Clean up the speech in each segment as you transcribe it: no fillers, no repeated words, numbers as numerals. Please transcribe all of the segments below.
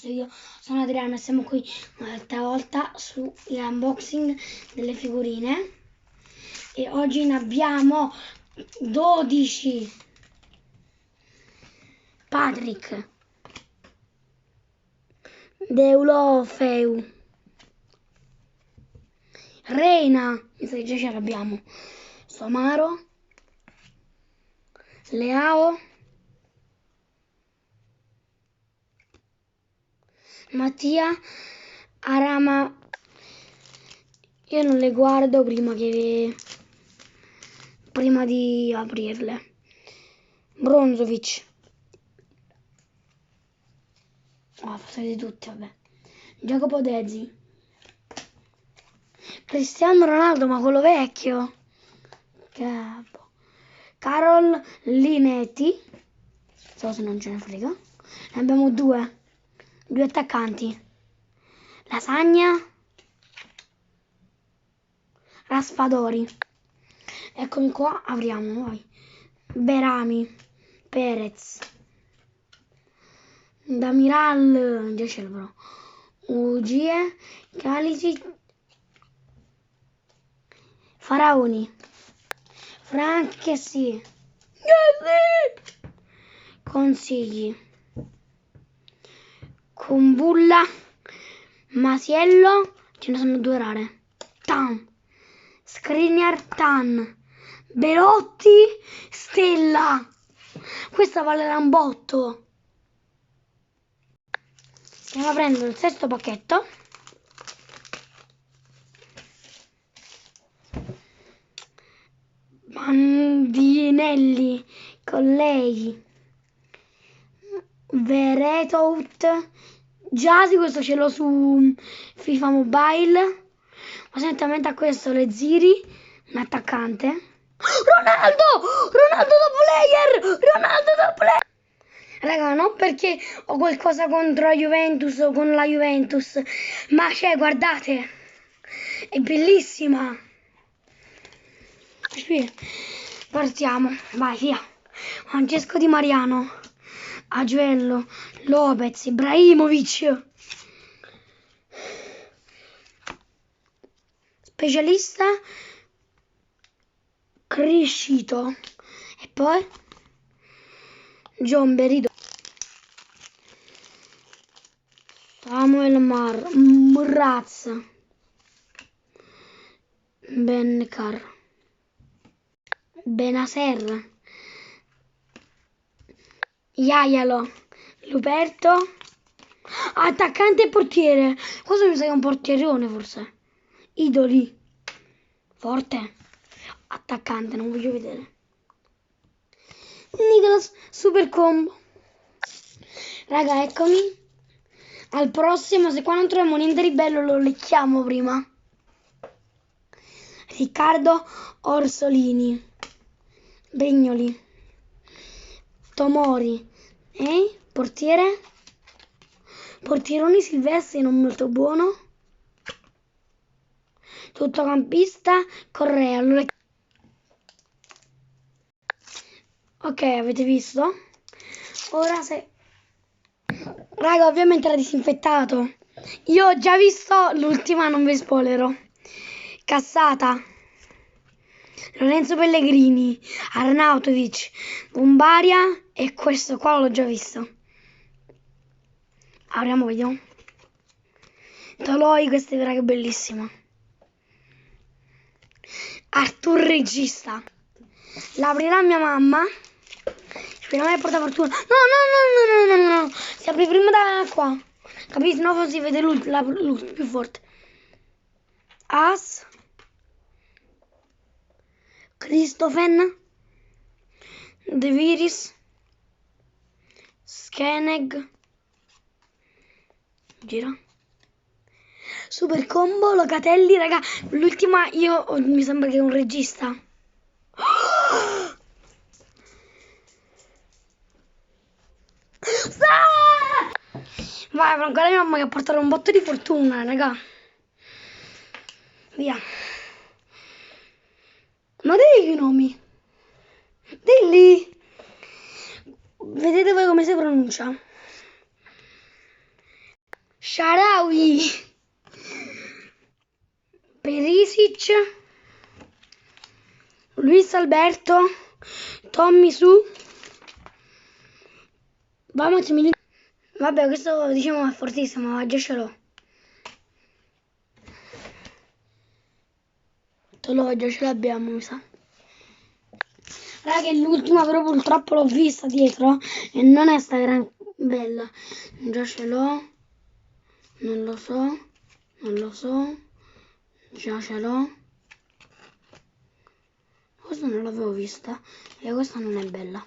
Io sono Adriana e siamo qui un'altra volta sull'unboxing delle figurine e oggi ne abbiamo 12. Patrick, Deulofeu, Reina, mi sa che già ce l'abbiamo, Somaro, Leao, Mattia, Arama. Io non le guardo prima di aprirle. Bronzovic. Passate tutte, vabbè. Jacopo Dezzi. Cristiano Ronaldo, ma quello vecchio. Capo. Carol Linetti. So se non ce ne frega. Ne abbiamo due attaccanti. Lasagna. Raspadori. Eccomi qua, apriamo, vai. Berami, Perez, Damiral, già ce l'ho, Ugie, Calici, Faraoni, Franchesi, Consigli, Kumbulla, Masiello, ce ne sono due rare, Tan, Skriniar, Tan, Belotti, Stella. Questa valerà un botto. Stiamo aprendo il sesto pacchetto. Bandinelli, colleghi, Veretout, Giasi, questo ce l'ho su FIFA Mobile. Esattamente a questo le Ziri, un attaccante. Ronaldo top player. Raga, non perché ho qualcosa contro la Juventus o con la Juventus, ma guardate, è bellissima. Partiamo, vai via. Francesco Di Mariano, Aguello, Lopez, Ibrahimovic, specialista, Crescito, e poi John Berido, Samuel Muraz, Benkar, Benaser, Iaialo, Luperto, attaccante e portiere. Questo mi sa che è un portierone forse. Idoli, forte, attaccante, non voglio vedere. Nicolas, super combo. Raga, eccomi. Al prossimo, se qua non troviamo niente di bello, lo lecchiamo prima. Riccardo Orsolini, Brignoli, Tomori, portiere, portieroni Silvestri, non molto buono, tuttocampista, Correa. Ok, avete visto? Ora se... Raga, ovviamente era disinfettato. Io ho già visto l'ultima, non vi spoilerò. Cassata, Lorenzo Pellegrini, Arnautovic, Bombaria e questo qua l'ho già visto. Apriamo, vediamo. Toloi, questa è vera bellissima. Artur Regista. L'aprirà mia mamma. Speriamo che porta fortuna. No. Si apre prima da qua. Capite? No, si vede lui più forte. As. Christofen. De Viris. Skeneg. Gira. Super combo, Locatelli, raga. L'ultima mi sembra che è un regista. Vai, Franco, la mia mamma che ha portato un botto di fortuna, raga. Via. Ma dai i nomi. Dilli. Vedete voi come si pronuncia. Sharawi, Perisic, Luis Alberto, Tommy Su, vamos minuti. Vabbè, questo diciamo è fortissimo, ma già ce l'ho. Già ce l'abbiamo, mi sa. Raga, è l'ultima, però purtroppo l'ho vista dietro e non è sta gran bella. Già ce l'ho. Non lo so. Già ce l'ho. Questa non l'avevo vista e questa non è bella.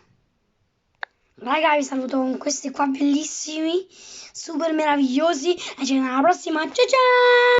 Raga, vi saluto con questi qua bellissimi, super meravigliosi e ci vediamo alla prossima. Ciao ciao!